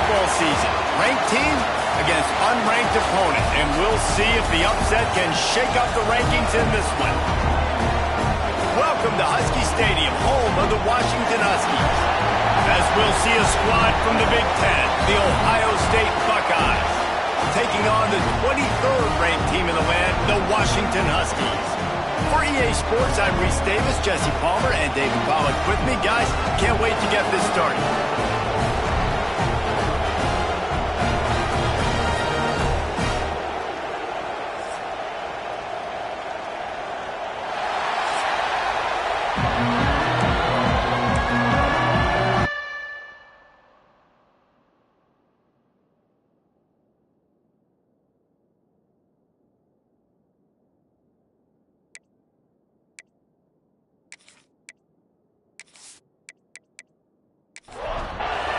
football season. Ranked team against unranked opponent, and we'll see if the upset can shake up the rankings in this one. Welcome to Husky Stadium, home of the Washington Huskies. As we'll see a squad from the Big Ten, the Ohio State Buckeyes, taking on the 23rd ranked team in the land, the Washington Huskies. For EA Sports, I'm Reese Davis, Jesse Palmer, and David Pollack with me. Guys, can't wait to get this started.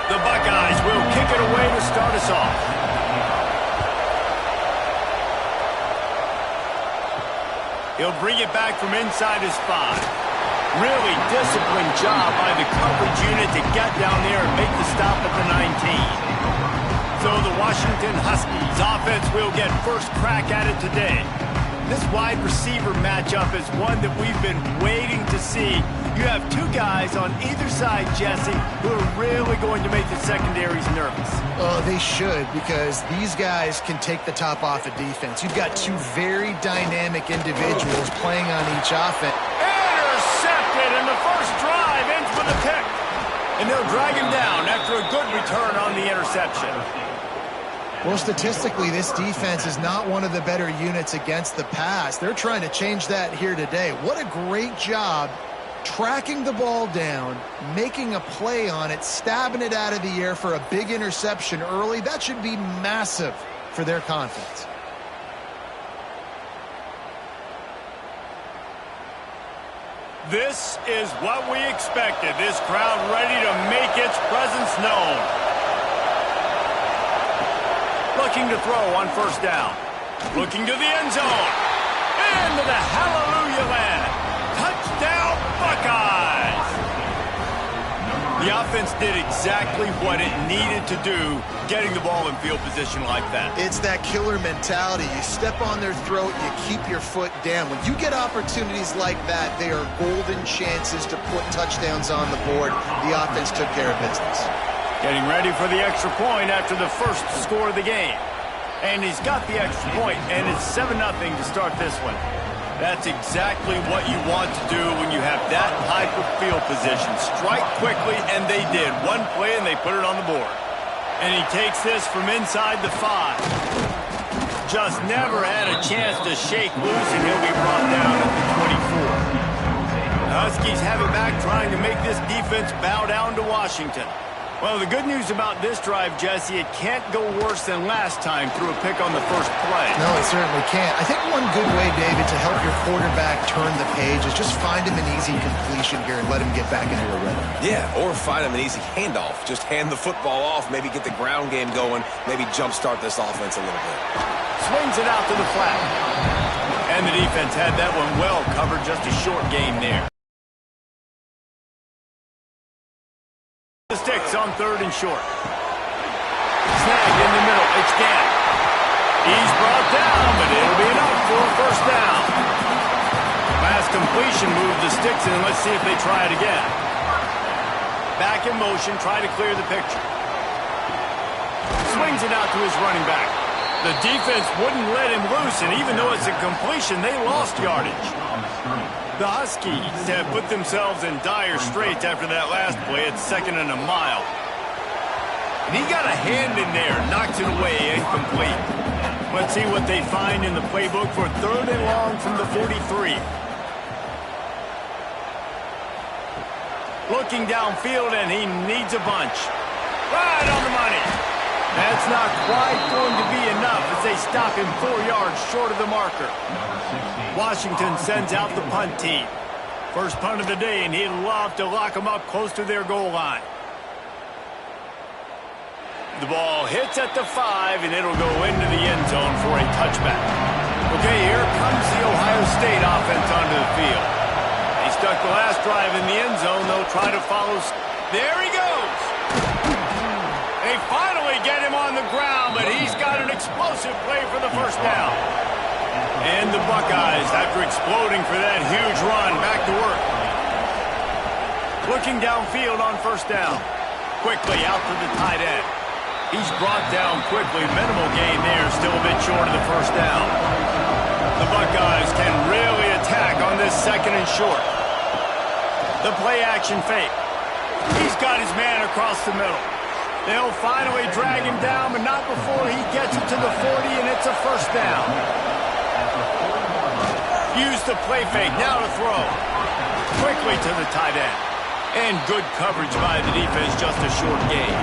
The Buckeyes will kick it away to start us off. He'll bring it back from inside his 5. Really disciplined job by the coverage unit to get down there and make the stop at the 19. So the Washington Huskies offense will get first crack at it today. This wide receiver matchup is one that we've been waiting to see. You have two guys on either side, Jesse, who are really going to make the secondaries nervous. Oh, they should, because these guys can take the top off of defense. You've got two very dynamic individuals playing on each offense. Intercepted, and the first drive ends with a pick. And they'll drag him down after a good return on the interception. Well, statistically, this defense is not one of the better units against the pass. They're trying to change that here today. What a great job tracking the ball down, making a play on it, stabbing it out of the air for a big interception early. That should be massive for their confidence. This is what we expected. This crowd ready to make its presence known. Looking to throw on first down. Looking to the end zone. Into the hallelujah land. Touchdown, Buckeyes! The offense did exactly what it needed to do, getting the ball in field position like that. It's that killer mentality. You step on their throat, you keep your foot down. When you get opportunities like that, they are golden chances to put touchdowns on the board. The offense took care of business. Getting ready for the extra point after the first score of the game. And he's got the extra point, and it's 7-0 to start this one. That's exactly what you want to do when you have that type of field position. Strike quickly, and they did. One play, and they put it on the board. And he takes this from inside the 5. Just never had a chance to shake loose, and he'll be brought down at the 24. The Huskies have it back, trying to make this defense bow down to Washington. Well, the good news about this drive, Jesse, it can't go worse than last time through a pick on the first play. No, it certainly can't. I think one good way, David, to help your quarterback turn the page is just find him an easy completion here and let him get back into a rhythm. Yeah, or find him an easy handoff. Just hand the football off, maybe get the ground game going, maybe jumpstart this offense a little bit. Swings it out to the flat. And the defense had that one well covered, just a short gain there. The sticks on third and short. Snagged in the middle. It's Gant. He's brought down, but it'll be enough for a first down. Last completion moved the sticks in. Let's see if they try it again. Back in motion, try to clear the picture. Swings it out to his running back. The defense wouldn't let him loose, and even though it's a completion, they lost yardage. The Huskies have put themselves in dire straits after that last play. It's 2nd and a mile. And he got a hand in there, knocks it away, incomplete. Let's see what they find in the playbook for 3rd and long from the 43. Looking downfield, and he needs a bunch. Right on the money. That's not quite going to be enough as they stop him 4 yards short of the marker. Washington sends out the punt team. First punt of the day, and he'd love to lock them up close to their goal line. The ball hits at the 5, and it'll go into the end zone for a touchback. Okay, here comes the Ohio State offense onto the field. They stuck the last drive in the end zone. They'll try to follow. There he goes. They finally get him on the ground, but he's got an explosive play for the first down. And the Buckeyes, after exploding for that huge run, back to work. Looking downfield on first down. Quickly out to the tight end. He's brought down quickly. Minimal gain there, still a bit short of the first down. The Buckeyes can really attack on this second and short. The play action fake. He's got his man across the middle. They'll finally drag him down, but not before he gets it to the 40, and it's a first down. Use the play fake, now to throw. Quickly to the tight end. And good coverage by the defense, just a short gain.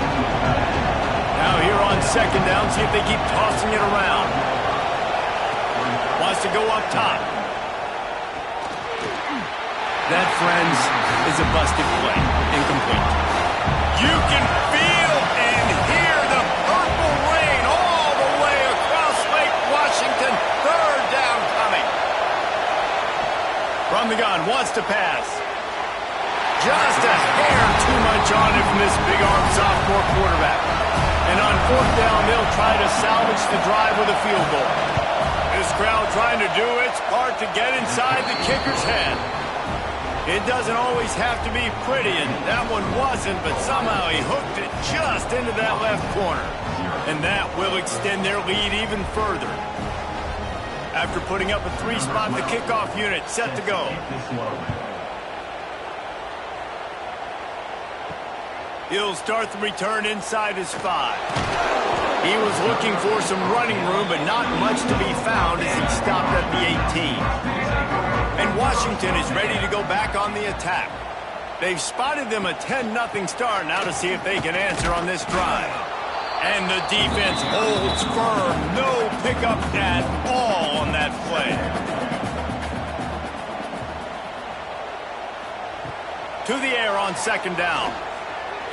Now here on second down, see if they keep tossing it around. Wants to go up top. That, friends, is a busted play. Incomplete. You can feel and hear the purple rain all the way across Lake Washington. Third down coming. From the gun, wants to pass. Just a hair too much on it from this big-arm sophomore quarterback. And on fourth down, they'll try to salvage the drive with a field goal. This crowd trying to do its part to get inside the kicker's head. It doesn't always have to be pretty, and that one wasn't, but somehow he hooked it just into that left corner. And that will extend their lead even further. After putting up a 3-spot, the kickoff unit set to go. He'll start the return inside his 5. He was looking for some running room, but not much to be found as he stopped at the 18. And Washington is ready to go back on the attack. They've spotted them a 10-0 start now to see if they can answer on this drive. And the defense holds firm. No pickup at all on that play. To the air on second down.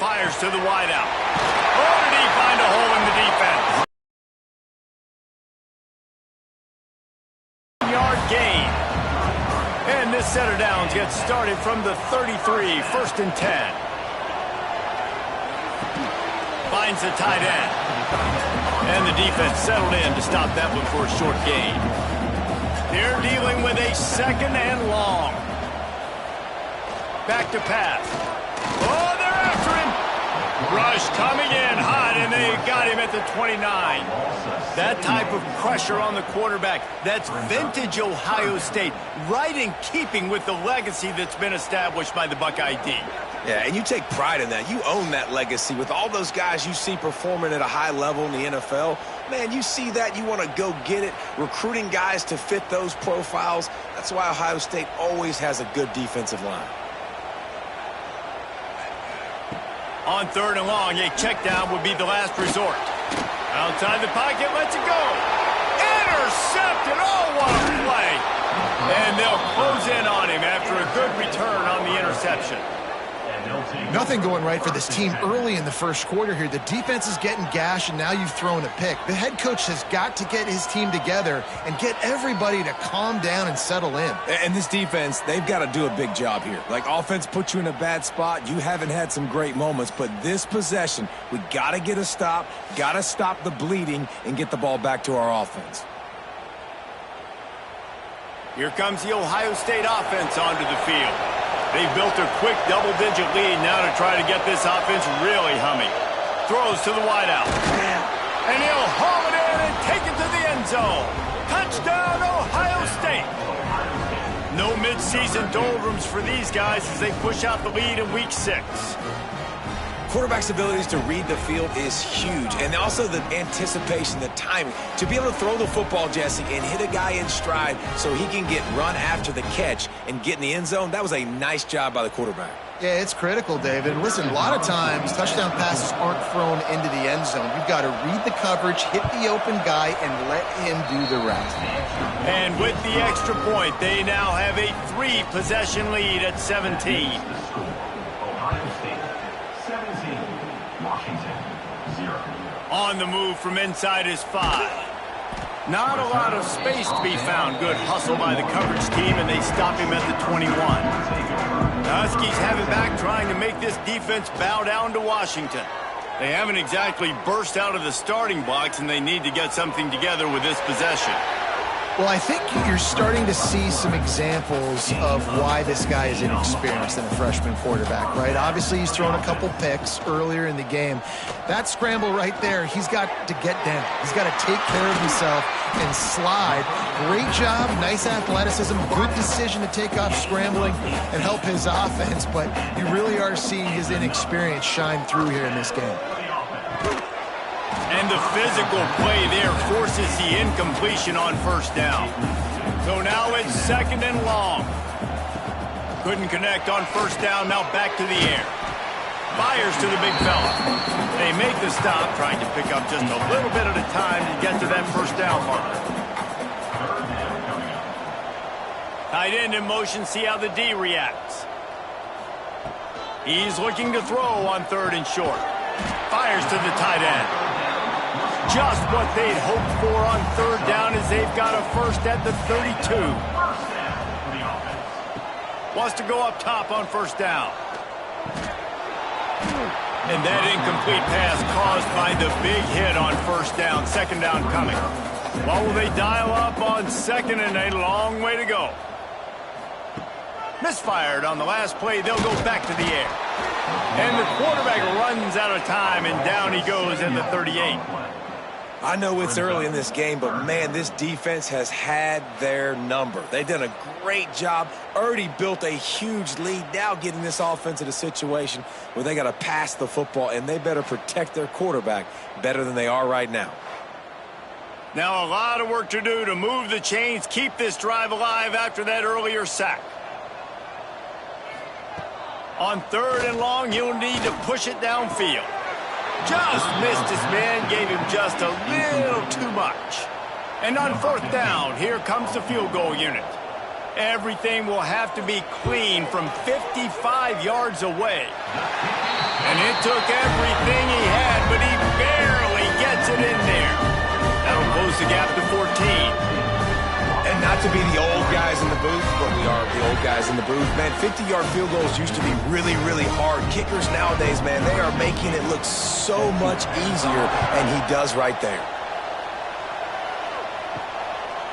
Fires to the wideout. Oh, did he find a hole in the defense? Yard gain. And this set of downs gets started from the 33, first and 10. Finds the tight end. And the defense settled in to stop that one for a short gain. They're dealing with a second and long. Back to pass. Oh, they're after him. Rush coming in hot, and they got him at the 29. That type of pressure on the quarterback, that's vintage Ohio State, right in keeping with the legacy that's been established by the Buckeye D. Yeah, and you take pride in that. You own that legacy with all those guys you see performing at a high level in the NFL. Man, you see that, you want to go get it, recruiting guys to fit those profiles. That's why Ohio State always has a good defensive line. On third and long, a check down would be the last resort. Outside the pocket, lets it go. Intercepted. Oh, what a play. And they'll close in on him after a good return on the interception. Nothing going right for this team early in the first quarter here. The defense is getting gashed, and now you've thrown a pick. The head coach has got to get his team together and get everybody to calm down and settle in. And this defense, they've got to do a big job here. Like, offense put you in a bad spot. You haven't had some great moments, but this possession, we got to get a stop, got to stop the bleeding, and get the ball back to our offense. Here comes the Ohio State offense onto the field. They've built a quick double-digit lead now to try to get this offense really humming. Throws to the wideout. And he'll haul it in and take it to the end zone. Touchdown, Ohio State. No midseason doldrums for these guys as they push out the lead in Week 6. Quarterback's abilities to read the field is huge, and also the anticipation, the timing. To be able to throw the football, Jesse, and hit a guy in stride so he can get run after the catch and get in the end zone, that was a nice job by the quarterback. Yeah, it's critical, David. Listen, a lot of times touchdown passes aren't thrown into the end zone. You've got to read the coverage, hit the open guy, and let him do the rest. And with the extra point, they now have a 3-possession lead at 17. On the move from inside his 5. Not a lot of space to be found. Good hustle by the coverage team, and they stop him at the 21. The Huskies have it back, trying to make this defense bow down to Washington. They haven't exactly burst out of the starting blocks, and they need to get something together with this possession. Well, I think you're starting to see some examples of why this guy is inexperienced in a freshman quarterback, right? Obviously, he's thrown a couple picks earlier in the game. That scramble right there, he's got to get down. He's got to take care of himself and slide. Great job, nice athleticism, good decision to take off scrambling and help his offense, but you really are seeing his inexperience shine through here in this game. And the physical play there forces the incompletion on first down. So now it's 2nd and long. Couldn't connect on first down, now back to the air. Fires to the big fella. They make the stop, trying to pick up just a little bit at a time to get to that first down mark. Tight end in motion, see how the D reacts. He's looking to throw on 3rd and short. Fires to the tight end. Just what they'd hoped for on 3rd down as they've got a first at the 32. Wants to go up top on first down. And that incomplete pass caused by the big hit on first down. 2nd down coming. What will they dial up on 2nd and a long way to go? Misfired on the last play. They'll go back to the air. And the quarterback runs out of time, and down he goes at the 38. I know it's early in this game, but, man, this defense has had their number. They've done a great job, already built a huge lead, now getting this offense in a situation where they got to pass the football, and they better protect their quarterback better than they are right now. Now a lot of work to do to move the chains, keep this drive alive after that earlier sack. On 3rd and long, he'll need to push it downfield. Just missed his man, gave him just a little too much. And on 4th down, here comes the field goal unit. Everything will have to be clean from 55 yards away. And it took everything he had, but he barely gets it in there. That'll close the gap to 14. And not to be the old guys in the booth, but we are the old guys in the booth. Man, 50-yard field goals used to be really, really hard. Kickers nowadays, man, they are making it look so much easier, and he does right there.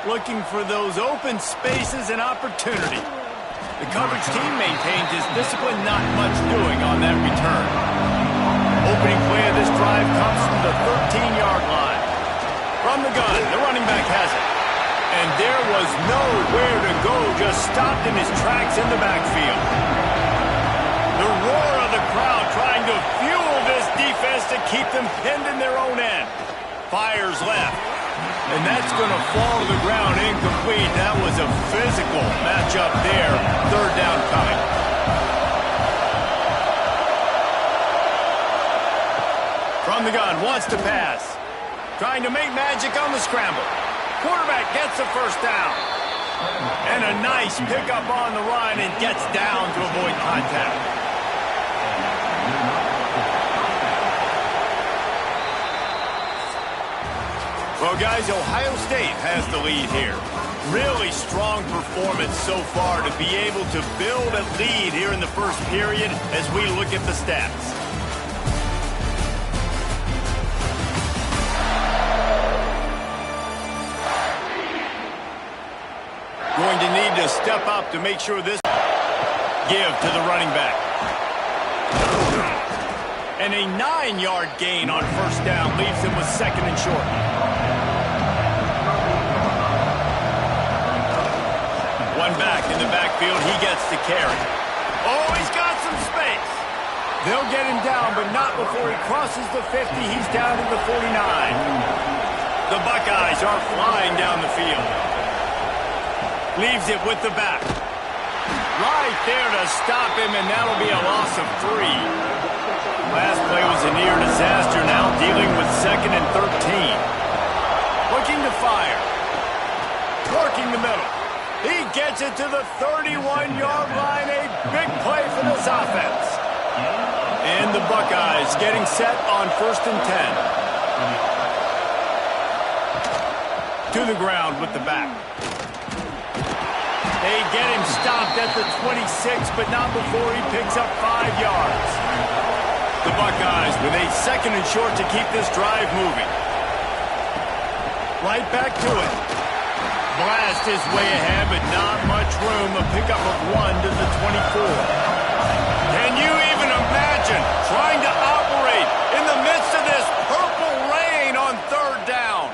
Looking for those open spaces and opportunity. The coverage team maintains his discipline, not much doing on that return. Opening play of this drive comes from the 13-yard line. From the gun, the running back has it. And there was nowhere to go, just stopped in his tracks in the backfield. The roar of the crowd trying to fuel this defense to keep them pinned in their own end. Fires left. And that's going to fall to the ground incomplete. That was a physical matchup there. 3rd down coming. From the gun, wants to pass. Trying to make magic on the scramble. Quarterback gets the first down. And a nice pickup on the run and gets down to avoid contact. Well, guys, Ohio State has the lead here. Really strong performance so far to be able to build a lead here in the first period as we look at the stats. Going to need to step up to make sure this give to the running back. And a 9-yard gain on first down leaves him with 2nd and short. One back in the backfield, he gets the carry. Oh, he's got some space. They'll get him down, but not before he crosses the 50. He's down to the 49. The Buckeyes are flying down the field. Leaves it with the back. Right there to stop him, and that'll be a loss of 3. Last play was a near disaster, now dealing with 2nd and 13. Looking to fire. Working the middle. He gets it to the 31-yard line. A big play for this offense. And the Buckeyes getting set on 1st and 10. To the ground with the back. They get him stopped at the 26, but not before he picks up 5 yards. The Buckeyes with a 2nd and short to keep this drive moving. Right back to it. Blast is way ahead, but not much room. A pickup of 1 to the 24. Can you even imagine trying to operate in the midst of this purple rain on 3rd down?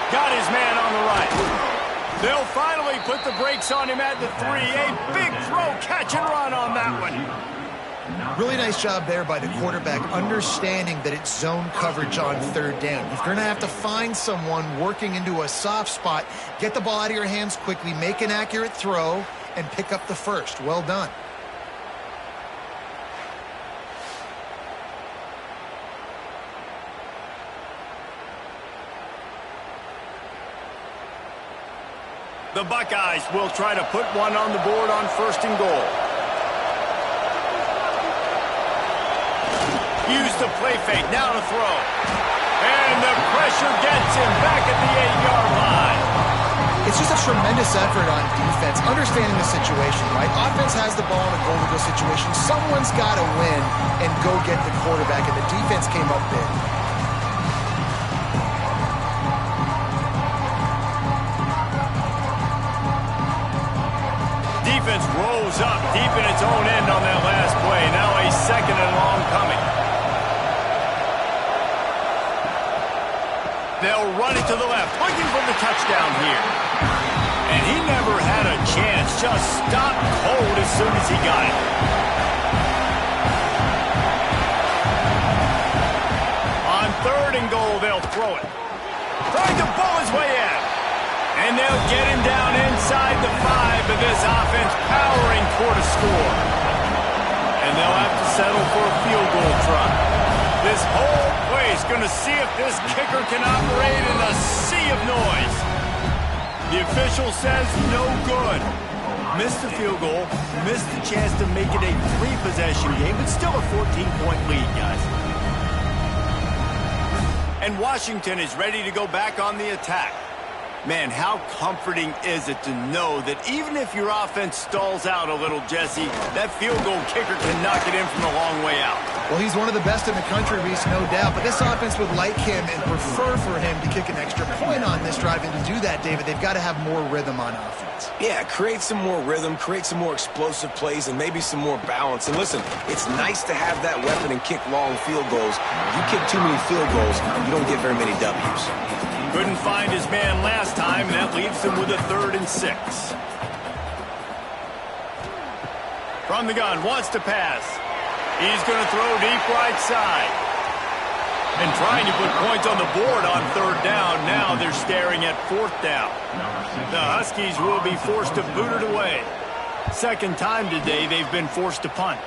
Got his man on the right. They'll finally put the brakes on him at the 3. A big throw, catch and run on that one. Really nice job there by the quarterback, understanding that it's zone coverage on 3rd down. You're going to have to find someone working into a soft spot, get the ball out of your hands quickly, make an accurate throw, and pick up the 1st. Well done. The Buckeyes will try to put one on the board on 1st and goal. Use the play fake, now to throw. And the pressure gets him back at the 8-yard line. It's just a tremendous effort on defense, understanding the situation, right? Offense has the ball in a goal-to-go situation. Someone's got to win and go get the quarterback, and the defense came up big. Defense rolls up deep in its own end on that last play. Now a 2nd and long coming. They'll run it to the left, looking for the touchdown here. And he never had a chance, just stopped cold as soon as he got it. On 3rd and goal, they'll throw it. Trying to pull his way in. And they'll get him down inside the 5, but this offense powering toward a score. And they'll have to settle for a field goal try. This whole place going to see if this kicker can operate in a sea of noise. The official says no good. Missed the field goal, missed the chance to make it a 3-possession game, but still a 14-point lead, guys. And Washington is ready to go back on the attack. Man, how comforting is it to know that even if your offense stalls out a little, Jesse, that field goal kicker can knock it in from a long way out. Well, he's one of the best in the country, Reese, no doubt. But this offense would like him and prefer for him to kick an extra point on this drive. And to do that, David, they've got to have more rhythm on offense. Yeah, create some more rhythm, create some more explosive plays, and maybe some more balance. And listen, it's nice to have that weapon and kick long field goals. If you kick too many field goals, you don't get very many W's. Couldn't find his man last time, and that leaves him with a 3rd and 6. From the gun, wants to pass. He's going to throw deep right side. And trying to put points on the board on 3rd down. Now they're staring at 4th down. The Huskies will be forced to boot it away. 2nd time today they've been forced to punt.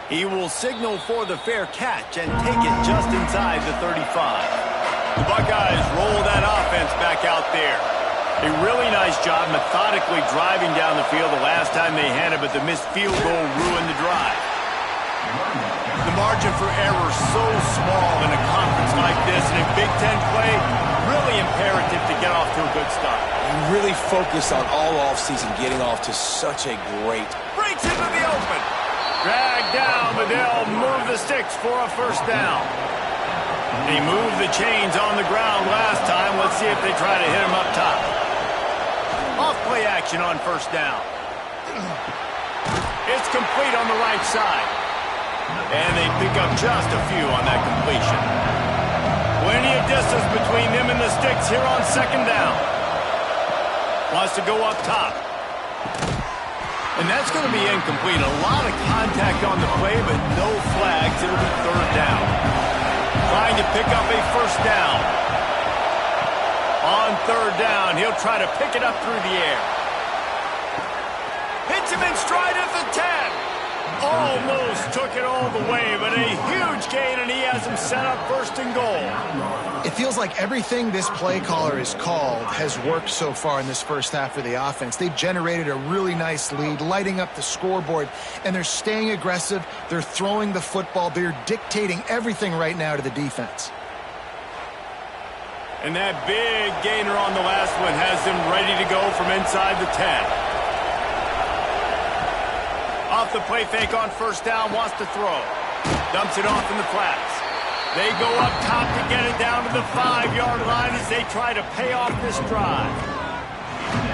He will signal for the fair catch and take it just inside the 35. The Buckeyes roll that offense back out there. A really nice job methodically driving down the field the last time they had it, but the missed field goal ruined the drive. The margin for error so small in a conference like this, and a Big Ten play, really imperative to get off to a good start. You really focus on all offseason getting off to such a great... Breaks into the open. Dragged down, but they'll move the sticks for a 1st down. They moved the chains on the ground last time. Let's see if they try to hit him up top. Off play action on 1st down. It's complete on the right side. And they pick up just a few on that completion. Plenty of distance between them and the sticks here on 2nd down. Wants to go up top. And that's going to be incomplete. A lot of contact on the play, but no flags. It'll be 3rd down. Trying to pick up a 1st down. On 3rd down, he'll try to pick it up through the air. Hits him in stride at the 10. Almost took it all the way, but a huge gain, and he has him set up 1st and goal. It feels like everything this play caller has called has worked so far in this 1st half of the offense. They've generated a really nice lead, lighting up the scoreboard, and they're staying aggressive. They're throwing the football. They're dictating everything right now to the defense. And that big gainer on the last one has them ready to go from inside the 10. Off the play fake on first down, wants to throw. Dumps it off in the flats. They go up top to get it down to the 5-yard line as they try to pay off this drive.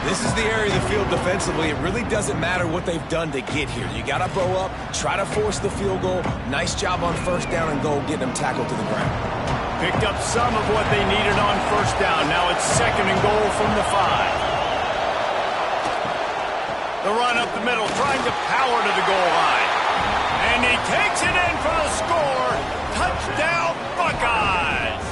This is the area of the field defensively. It really doesn't matter what they've done to get here. You got to bow up, try to force the field goal. Nice job on first down and goal, getting them tackled to the ground. Picked up some of what they needed on first down. Now it's 2nd and goal from the 5. The run up the middle, trying to power to the goal line. And he takes it in for the score. Touchdown, Buckeyes!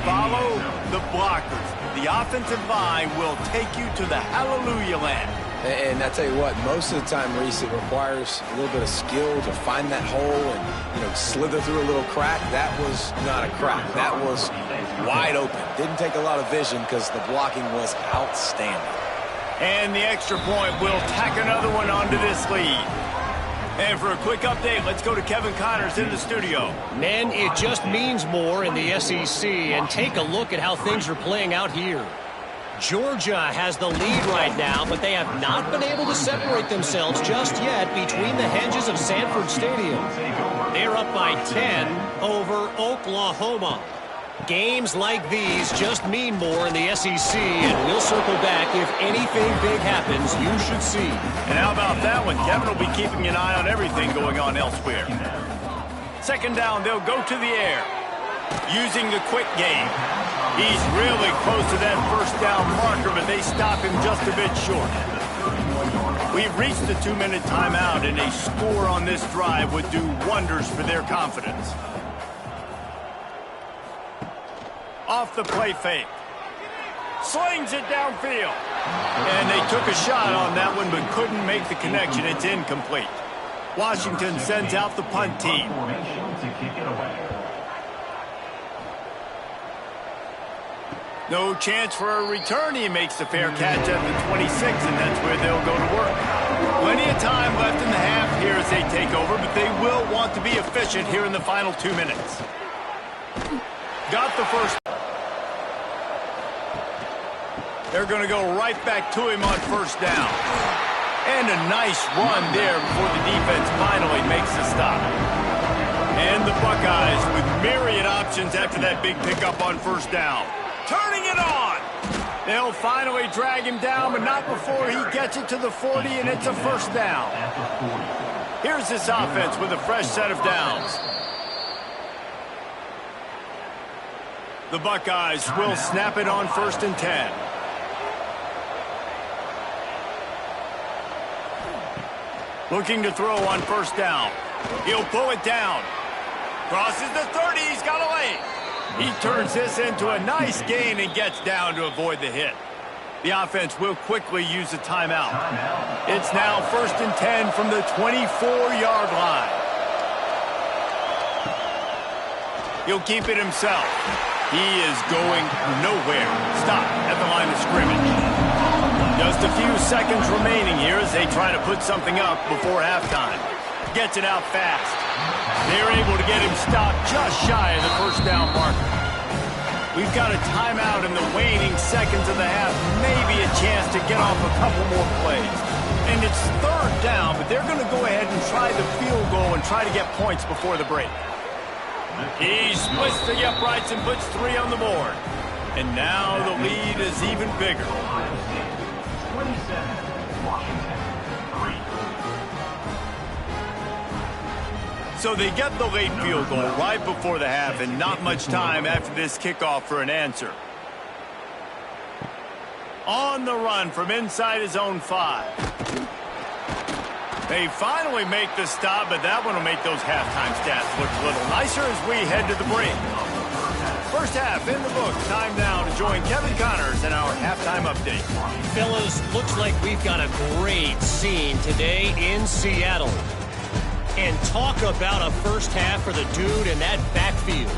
Follow the blockers. The offensive line will take you to the hallelujah land. And I tell you what, most of the time, Reese, it requires a little bit of skill to find that hole and, slither through a little crack. That was not a crack. That was wide open. Didn't take a lot of vision because the blocking was outstanding. And the extra point will tack another one onto this lead. And for a quick update, let's go to Kevin Connors in the studio. Men, it just means more in the SEC, and take a look at how things are playing out here. Georgia has the lead right now, but they have not been able to separate themselves just yet between the hedges of Sanford Stadium. They're up by 10 over Oklahoma. Games like these just mean more in the SEC, and we'll circle back if anything big happens you should see. And how about that one? Kevin will be keeping an eye on everything going on elsewhere. 2nd down, they'll go to the air. Using the quick game. He's really close to that first down marker, but they stop him just a bit short. We've reached the 2-minute timeout, and a score on this drive would do wonders for their confidence. Off the play fake. Slings it downfield. And they took a shot on that one, but couldn't make the connection. It's incomplete. Washington sends out the punt team. No chance for a return. He makes the fair catch at the 26, and that's where they'll go to work. Plenty of time left in the half here as they take over, but they will want to be efficient here in the final 2 minutes. Got the first. They're going to go right back to him on first down. And a nice run there before the defense finally makes the stop. And the Buckeyes with myriad options after that big pickup on first down. Turning it on. They'll finally drag him down, but not before he gets it to the 40, and it's a first down. Here's this offense with a fresh set of downs. The Buckeyes will snap it on 1st and 10. Looking to throw on first down. He'll pull it down. Crosses the 30. He's got a lane. He turns this into a nice gain and gets down to avoid the hit. The offense will quickly use a timeout. It's now 1st and 10 from the 24-yard line. He'll keep it himself. He is going nowhere. Stop at the line of scrimmage. Just a few seconds remaining here as they try to put something up before halftime. Gets it out fast. They're able to get him stopped just shy of the first down marker. We've got a timeout in the waning seconds of the half. Maybe a chance to get off a couple more plays. And it's 3rd down, but they're going to go ahead and try the field goal and try to get points before the break. He splits the uprights and puts 3 on the board. And now the lead is even bigger. 27, Washington, 3. So they get the late field goal right before the half, and not much time after this kickoff for an answer. On the run from inside his own 5. They finally make the stop, but that one will make those halftime stats look a little nicer as we head to the break. First half in the books. Time now to join Kevin Connors in our halftime update. Fellas, looks like we've got a great scene today in Seattle. And talk about a first half for the dude in that backfield.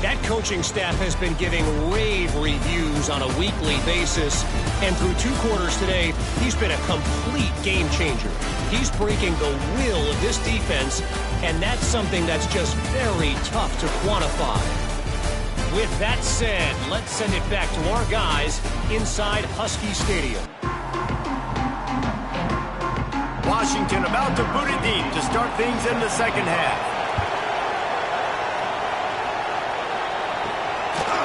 That coaching staff has been giving rave reviews on a weekly basis. And through 2 quarters today, he's been a complete game changer. He's breaking the will of this defense, and that's something that's just very tough to quantify. With that said, let's send it back to our guys inside Husky Stadium. Washington about to boot it deep to start things in the second half.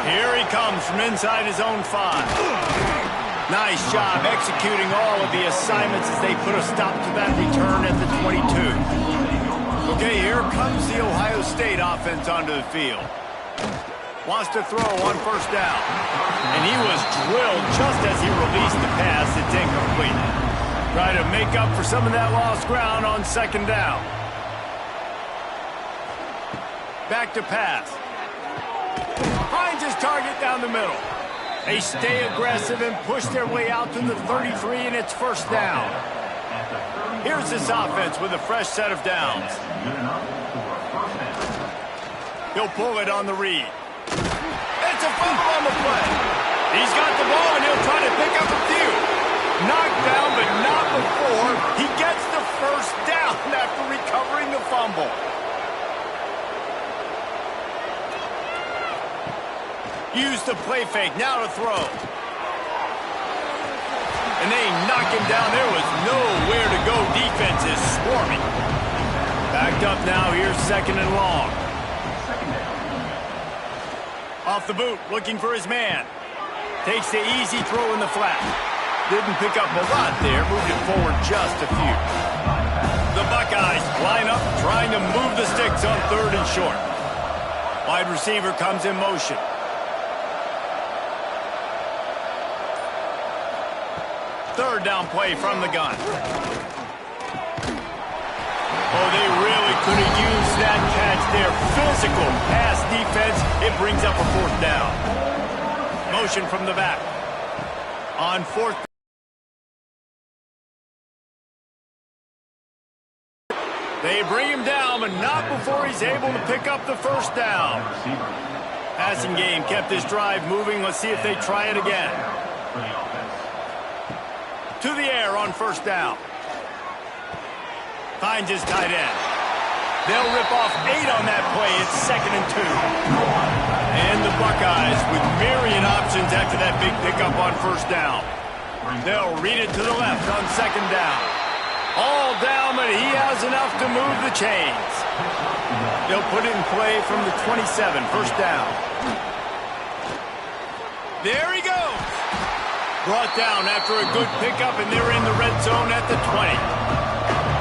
Here he comes from inside his own 5. Nice job executing all of the assignments as they put a stop to that return at the 22. Okay, here comes the Ohio State offense onto the field. Wants to throw on first down. And he was drilled just as he released the pass. It's incomplete. Try to make up for some of that lost ground on second down. Back to pass. Finds his target down the middle. They stay aggressive and push their way out to the 33, and it's first down. Here's this offense with a fresh set of downs. He'll pull it on the read. It's a fumble on the play. He's got the ball, and he'll try to pick up a few. Knocked down, but not before he gets the first down after recovering the fumble. Use the play fake, now to throw. And they knock him down. There was nowhere to go. Defense is swarming. Backed up now, here's second and long. Off the boot, looking for his man. Takes the easy throw in the flat. Didn't pick up a lot there, moved it forward just a few. The Buckeyes line up, trying to move the sticks on third and short. Wide receiver comes in motion. Third down play from the gun. Oh, they really could have used that catch there. Physical pass defense. It brings up a fourth down. Motion from the back. On fourth. They bring him down, but not before he's able to pick up the first down. Passing game kept this drive moving. Let's see if they try it again. To the air on first down. Finds his tight end. They'll rip off 8 on that play. It's second and 2. And the Buckeyes with myriad options after that big pickup on first down. They'll read it to the left on second down. All down, but he has enough to move the chains. They'll put it in play from the 27, first down. There he goes. Brought down after a good pickup, and they're in the red zone at the 20.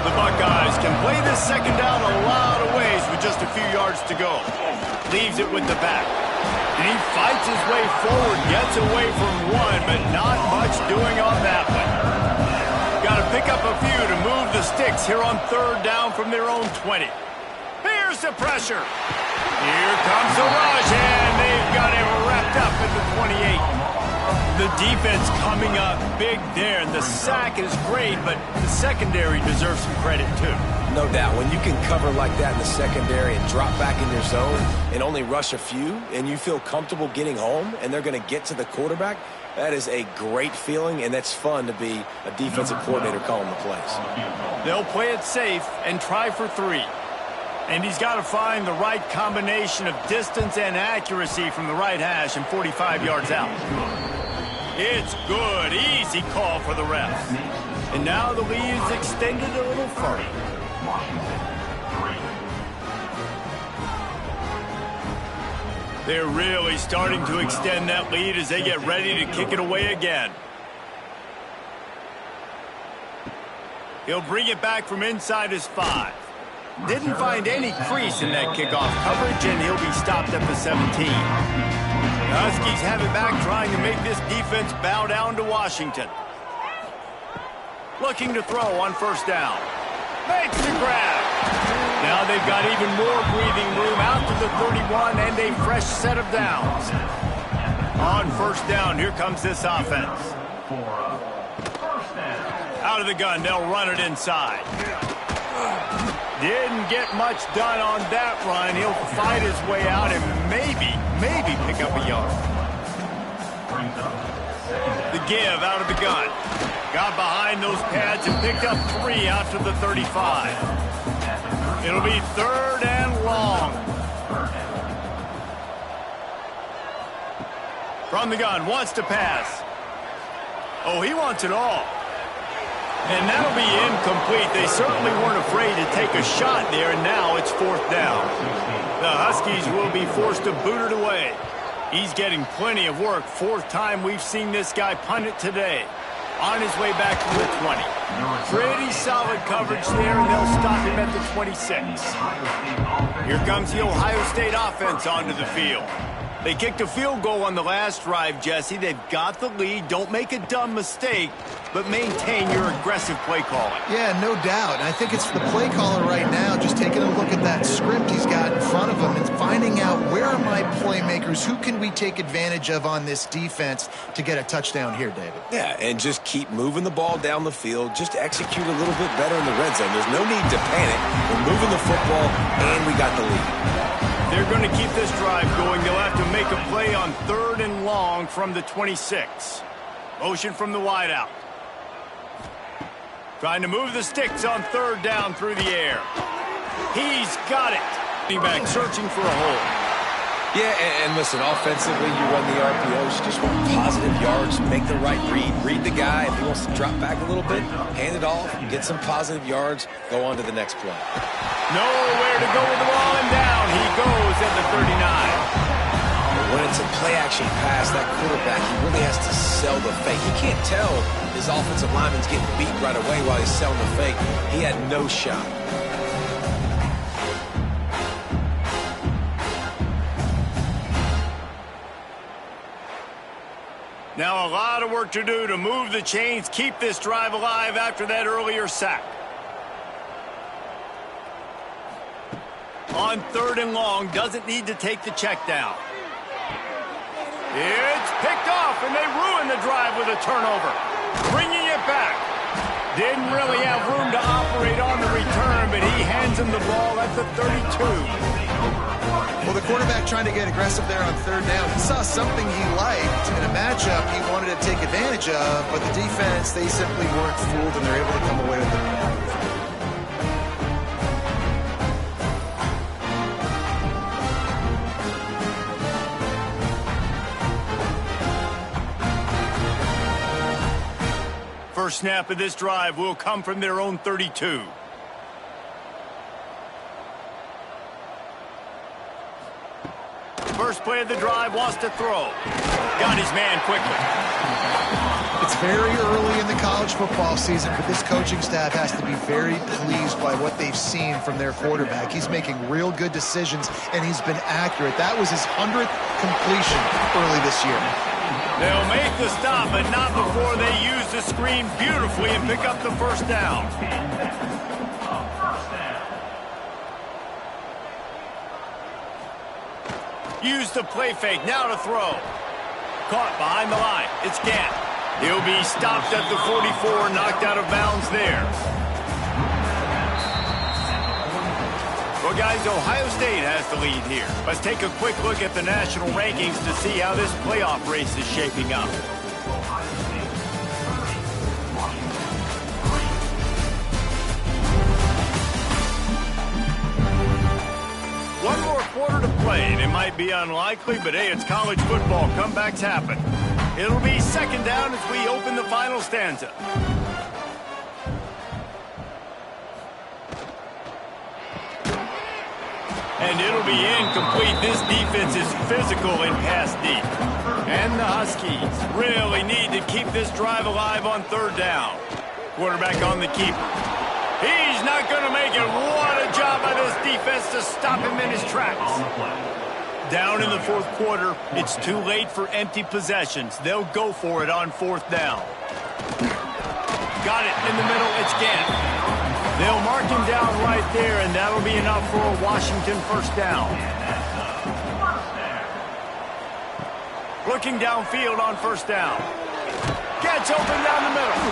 The Buckeyes can play this second down a lot of ways with just a few yards to go. Leaves it with the back. And he fights his way forward, gets away from one, but not much doing on that one. Got to pick up a few to move the sticks here on third down from their own 20. Here's the pressure. Here comes the rush, and they've got him wrapped up at the 28. The defense coming up big there, and the sack is great, but the secondary deserves some credit too. No doubt. When you can cover like that in the secondary and drop back in your zone and only rush a few, and you feel comfortable getting home, and they're going to get to the quarterback, that is a great feeling, and that's fun to be a defensive coordinator calling the plays. They'll play it safe and try for 3. And he's got to find the right combination of distance and accuracy from the right hash and 45 yards out. It's good. Easy call for the refs. And now the lead is extended a little further. They're really starting to extend that lead as they get ready to kick it away again. He'll bring it back from inside his 5. Didn't find any crease in that kickoff coverage, and he'll be stopped at the 17. Huskies have it back, trying to make this defense bow down to Washington. Looking to throw on first down. Makes the grab. Now they've got even more breathing room out to the 31 and a fresh set of downs. On first down, here comes this offense. Out of the gun, they'll run it inside. Didn't get much done on that run. He'll fight his way out and maybe pick up a yard. The give out of the gun. Got behind those pads and picked up 3 out to the 35. It'll be third and long. From the gun, wants to pass. Oh, he wants it all. And that'll be incomplete. They certainly weren't afraid to take a shot there, and now it's 4th down. The Huskies will be forced to boot it away. He's getting plenty of work. 4th time we've seen this guy punt it today. On his way back to the 20. Pretty solid coverage there, and they'll stop him at the 26. Here comes the Ohio State offense onto the field. They kicked a field goal on the last drive, Jesse. They've got the lead. Don't make a dumb mistake, but maintain your aggressive play calling. Yeah, no doubt. And I think it's the play caller right now just taking a look at that script he's got in front of him and finding out where are my playmakers, who can we take advantage of on this defense to get a touchdown here, David. Yeah, and just keep moving the ball down the field. Just execute a little bit better in the red zone. There's no need to panic. We're moving the football, and we got the lead. They're going to keep this drive going. They'll have to make a play on 3rd and long from the 26. Motion from the wideout. Trying to move the sticks on 3rd down through the air. He's got it. Back searching for a hole. Yeah, and listen, offensively, you run the RPOs. You just want positive yards, make the right read. Read the guy. If he wants to drop back a little bit, hand it off, get some positive yards, go on to the next play. Nowhere to go with the ball, and down he goes at the 39. When it's a play-action pass, that quarterback, he really has to sell the fake. He can't tell his offensive lineman's getting beat right away while he's selling the fake. He had no shot. Now a lot of work to do to move the chains, keep this drive alive after that earlier sack. On 3rd and long, doesn't need to take the check down. It's picked off, and they ruin the drive with a turnover. Bringing it back. Didn't really have room to operate on the return, but he hands him the ball at the 32. Well, the quarterback trying to get aggressive there on 3rd down. He saw something he liked in a matchup he wanted to take advantage of, but the defense, they simply weren't fooled, and they're able to come away with it. First snap of this drive will come from their own 32. First play of the drive, wants to throw. Got his man quickly. It's very early in the college football season, but this coaching staff has to be very pleased by what they've seen from their quarterback. He's making real good decisions, and he's been accurate. That was his 100th completion early this year. They'll make the stop, but not before they use the screen beautifully and pick up the 1st down. Use the play fake, now to throw. Caught behind the line, it's Gant. He'll be stopped at the 44, knocked out of bounds there. Well, guys, Ohio State has the lead here. Let's take a quick look at the national rankings to see how this playoff race is shaping up. One more quarter to play, and it might be unlikely, but hey, it's college football. Comebacks happen. It'll be 2nd down as we open the final stanza. And it'll be incomplete. This defense is physical and pass deep. And the Huskies really need to keep this drive alive on 3rd down. Quarterback on the keeper. He's not going to make it. What a job by this defense to stop him in his tracks. Down in the 4th quarter, it's too late for empty possessions. They'll go for it on 4th down. Got it in the middle. It's Gant. They'll mark him down right there, and that'll be enough for a Washington 1st down. Looking downfield on 1st down. Gets open down the middle.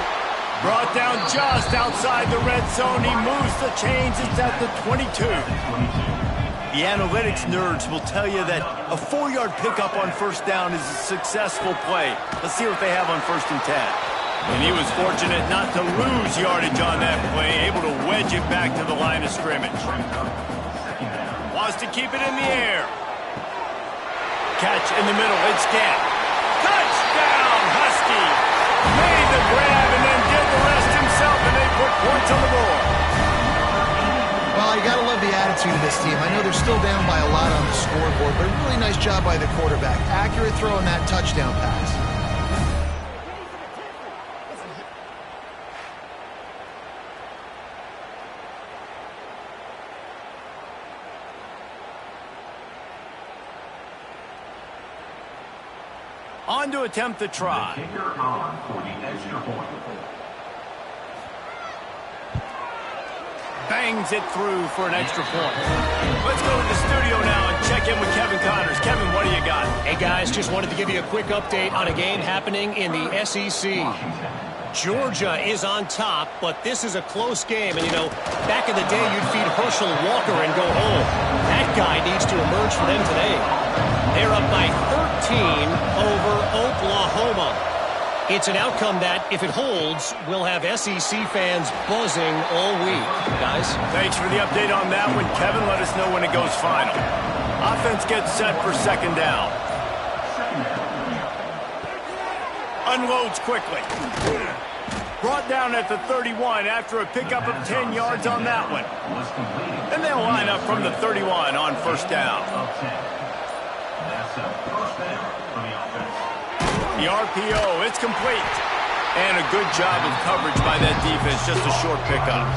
Brought down just outside the red zone. He moves the chains. It's at the 22. The analytics nerds will tell you that a 4-yard pickup on 1st down is a successful play. Let's see what they have on 1st and 10. And he was fortunate not to lose yardage on that play, able to wedge it back to the line of scrimmage. Wants to keep it in the air. Catch in the middle, it's Gant. Touchdown, Husky! Made the grab and then did the rest himself, and points on the board. Well, you got to love the attitude of this team. I know they're still down by a lot on the scoreboard, but a really nice job by the quarterback. Accurate throw on that touchdown pass. On to attempt the try. The kicker on for the extra point. Bangs it through for an extra point. Let's go to the studio now and check in with Kevin Connors. Kevin, what do you got? Hey, guys, just wanted to give you a quick update on a game happening in the SEC. Georgia is on top, but this is a close game. And, you know, back in the day, you'd feed Herschel Walker and go home. That guy needs to emerge for them today. They're up by 13 over Oklahoma. It's an outcome that, if it holds, will have SEC fans buzzing all week. Guys? Thanks for the update on that one. Kevin, let us know when it goes final. Offense gets set for second down. Unloads quickly. Brought down at the 31 after a pickup of 10 yards on that one. And they'll line up from the 31 on first down. That's a first down for the offense. The RPO, it's complete. And a good job of coverage by that defense, just a short pickup.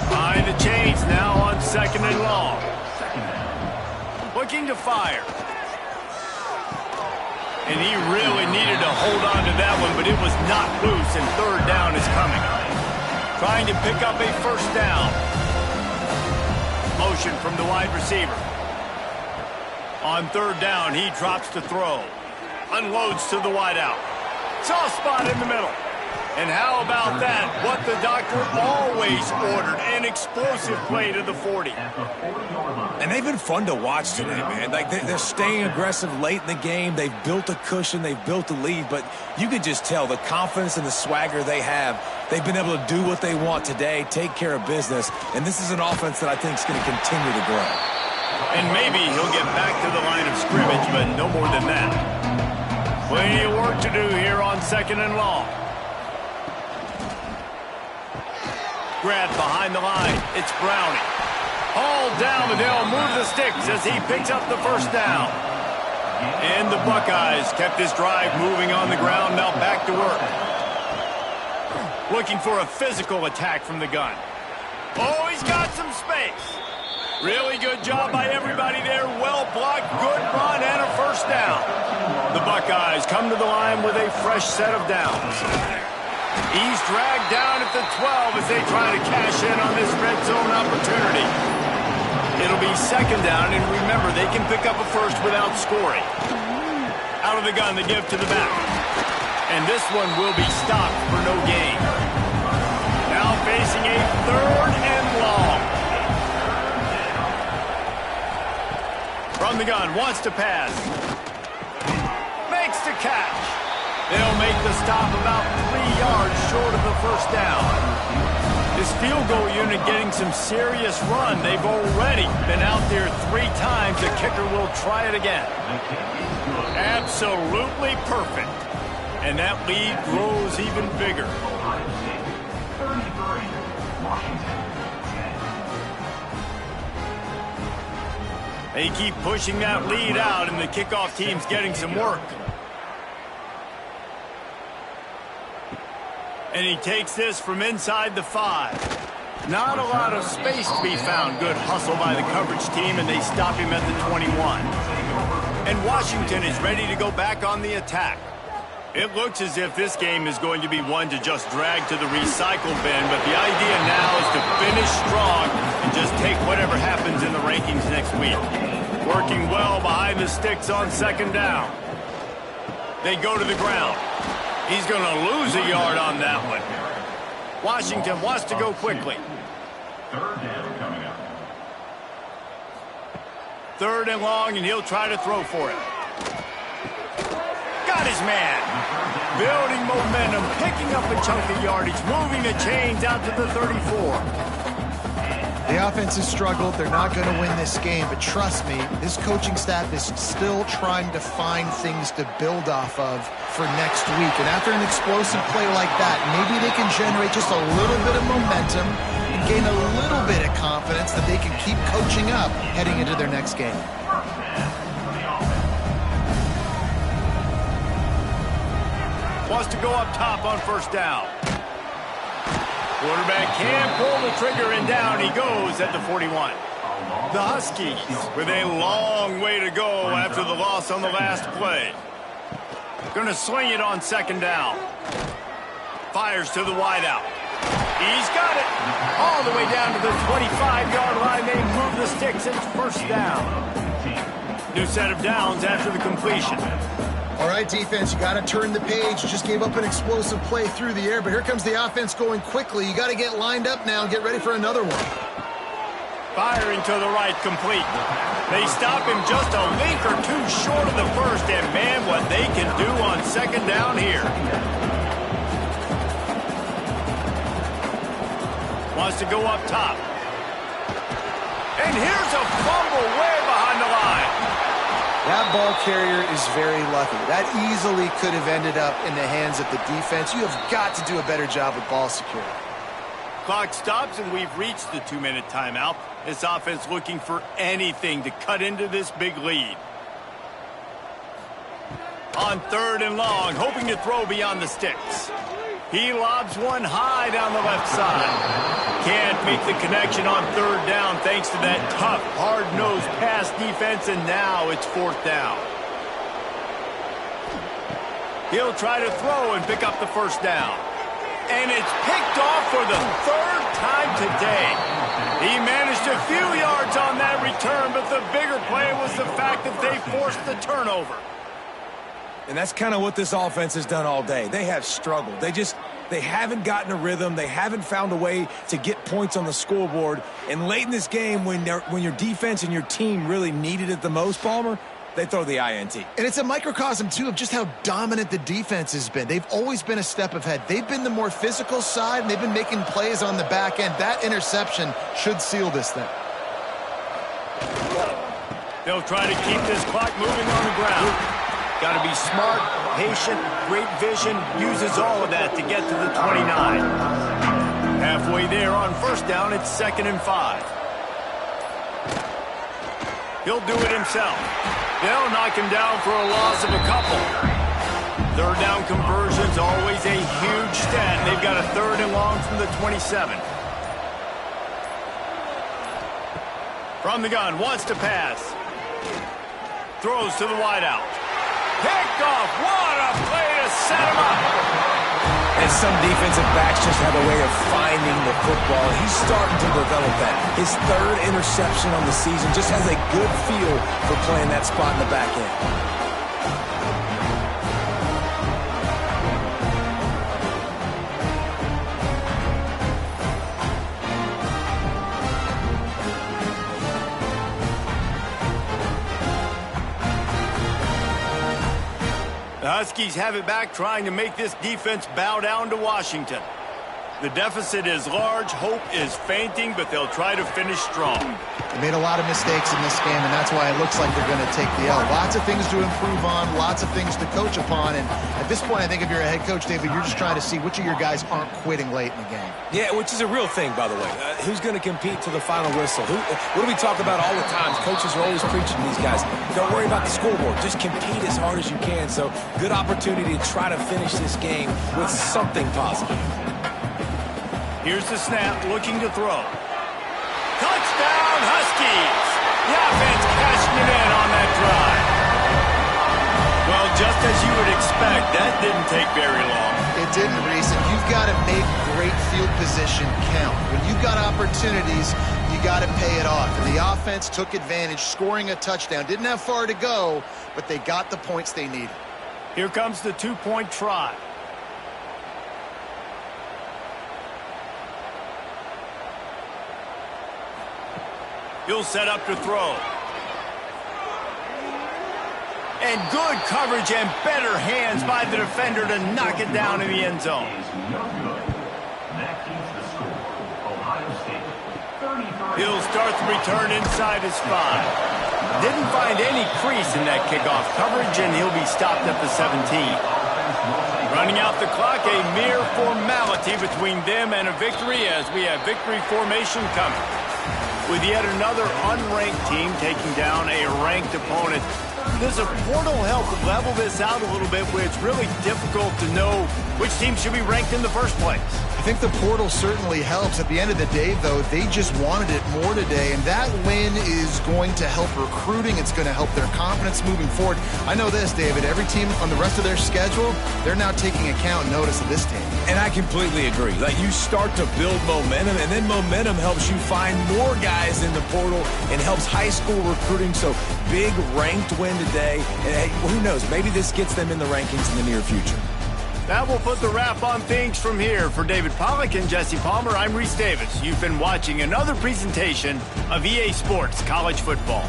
Behind the chains now on second and long. Looking to fire. And he really needed to hold on to that one, but it was not loose, and third down is coming. Trying to pick up a first down. Motion from the wide receiver. On third down, he drops to throw. Unloads to the wideout. Soft spot in the middle. And how about that? What the doctor always ordered. An explosive play to the 40. And they've been fun to watch today, man. Like, they're staying aggressive late in the game. They've built a cushion. They've built a lead. But you can just tell the confidence and the swagger they have. They've been able to do what they want today, take care of business. And this is an offense that I think is going to continue to grow. And maybe he'll get back to the line of scrimmage, but no more than that. Plenty of work to do here on second and long. Grab behind the line. It's Browning. Hauled down, but they'll move the sticks as he picks up the first down. And the Buckeyes kept this drive moving on the ground, now back to work. Looking for a physical attack from the gun. Oh, he's got some space. Really good job by everybody there. Well blocked, good run, and a first down. The Buckeyes come to the line with a fresh set of downs. He's dragged down at the 12 as they try to cash in on this red zone opportunity. It'll be second down, and remember, they can pick up a first without scoring. Out of the gun, the give to the back. And this one will be stopped for no gain. Now facing a third and long. From the gun, wants to pass. Makes the catch. They'll make the stop about 3 yards short of the first down. This field goal unit getting some serious run. They've already been out there 3 times. The kicker will try it again. Absolutely perfect. And that lead grows even bigger. They keep pushing that lead out, and the kickoff team's getting some work. And he takes this from inside the 5. Not a lot of space to be found. Good hustle by the coverage team, and they stop him at the 21. And Washington is ready to go back on the attack. It looks as if this game is going to be one to just drag to the recycle bin, but the idea now is to finish strong and just take whatever happens in the rankings next week. Working well behind the sticks on second down. They go to the ground. He's going to lose a yard on that one. Washington wants to go quickly. Third down coming up. Third and long, and he'll try to throw for it. Got his man. Building momentum, picking up a chunk of yardage, moving the chains out to the 34. The offense has struggled. They're not going to win this game, but trust me, this coaching staff is still trying to find things to build off of for next week. And after an explosive play like that, maybe they can generate just a little bit of momentum and gain a little bit of confidence that they can keep coaching up heading into their next game. Wants to go up top on first down. Quarterback can pull the trigger, and down he goes at the 41. The Huskies with a long way to go after the loss on the last play. Going to swing it on second down. Fires to the wideout. He's got it. All the way down to the 25-yard line. They move the sticks. It's first down. New set of downs after the completion. All right, defense, you got to turn the page. You just gave up an explosive play through the air, but here comes the offense going quickly. You got to get lined up now and get ready for another one. Firing to the right, complete. They stop him just a link or two short of the first, and man, what they can do on second down here. Wants to go up top. And here's a fumble way behind the line. That ball carrier is very lucky. That easily could have ended up in the hands of the defense. You have got to do a better job with ball security. Clock stops, and we've reached the 2-minute timeout. This offense looking for anything to cut into this big lead. On third and long, hoping to throw beyond the sticks. He lobs one high down the left side. Can't make the connection on third down thanks to that tough, hard-nosed pass defense, and now it's fourth down. He'll try to throw and pick up the first down. And it's picked off for the third time today. He managed a few yards on that return, but the bigger play was the fact that they forced the turnover. And that's kind of what this offense has done all day. They have struggled. They haven't gotten a rhythm. They haven't found a way to get points on the scoreboard. And late in this game, when your defense and your team really needed it the most, Palmer, they throw the INT. And it's a microcosm, too, of just how dominant the defense has been. They've always been a step ahead. They've been the more physical side, and they've been making plays on the back end. That interception should seal this thing. They'll try to keep this clock moving on the ground. Got to be smart, patient, great vision, uses all of that to get to the 29. Halfway there on first down, it's 2nd and 5. He'll do it himself. They'll knock him down for a loss of a couple. Third down conversion's always a huge stat. They've got a third and long from the 27. From the gun, wants to pass. Throws to the wideout. Picked off. What a play to set him up. And some defensive backs just have a way of finding the football. He's starting to develop that. His third interception on the season just has a good feel for playing that spot in the back end. The Huskies have it back, trying to make this defense bow down to Washington. The deficit is large, hope is fainting, but they'll try to finish strong. They made a lot of mistakes in this game, and that's why it looks like they're going to take the L. Lots of things to improve on, lots of things to coach upon, and at this point, I think if you're a head coach, David, you're just trying to see which of your guys aren't quitting late in the game. Yeah, which is a real thing, by the way. Who's going to compete to the final whistle? What do we talk about all the time? Coaches are always preaching to these guys. Don't worry about the scoreboard. Just compete as hard as you can. So, good opportunity to try to finish this game with something positive. Here's the snap, looking to throw. Touchdown, Huskies! The offense cashing it in on that drive. Well, just as you would expect, that didn't take very long. It didn't, Reese, and you've got to make great field position count. When you've got opportunities, you got to pay it off. And the offense took advantage, scoring a touchdown. Didn't have far to go, but they got the points they needed. Here comes the two-point try. He'll set up to throw. And good coverage and better hands by the defender to knock it down in the end zone. That keeps the score. Ohio State 33, He'll start the return inside his 5. Didn't find any crease in that kickoff coverage, and he'll be stopped at the 17. Running out the clock, a mere formality between them and a victory as we have victory formation coming. With yet another unranked team taking down a ranked opponent, does a portal help level this out a little bit where it's really difficult to know which team should be ranked in the first place? I think the portal certainly helps. At the end of the day, though, they just wanted it more today, and that win is going to help recruiting. It's going to help their confidence moving forward. I know this, David, every team on the rest of their schedule, they're now taking account and notice of this team. And I completely agree. Like, you start to build momentum, and then momentum helps you find more guys in the portal and helps high school recruiting. So big ranked win today. And hey, who knows, maybe this gets them in the rankings in the near future. That will put the wrap on things from here. For David Pollack and Jesse Palmer, I'm Reese Davis. You've been watching another presentation of EA Sports College Football.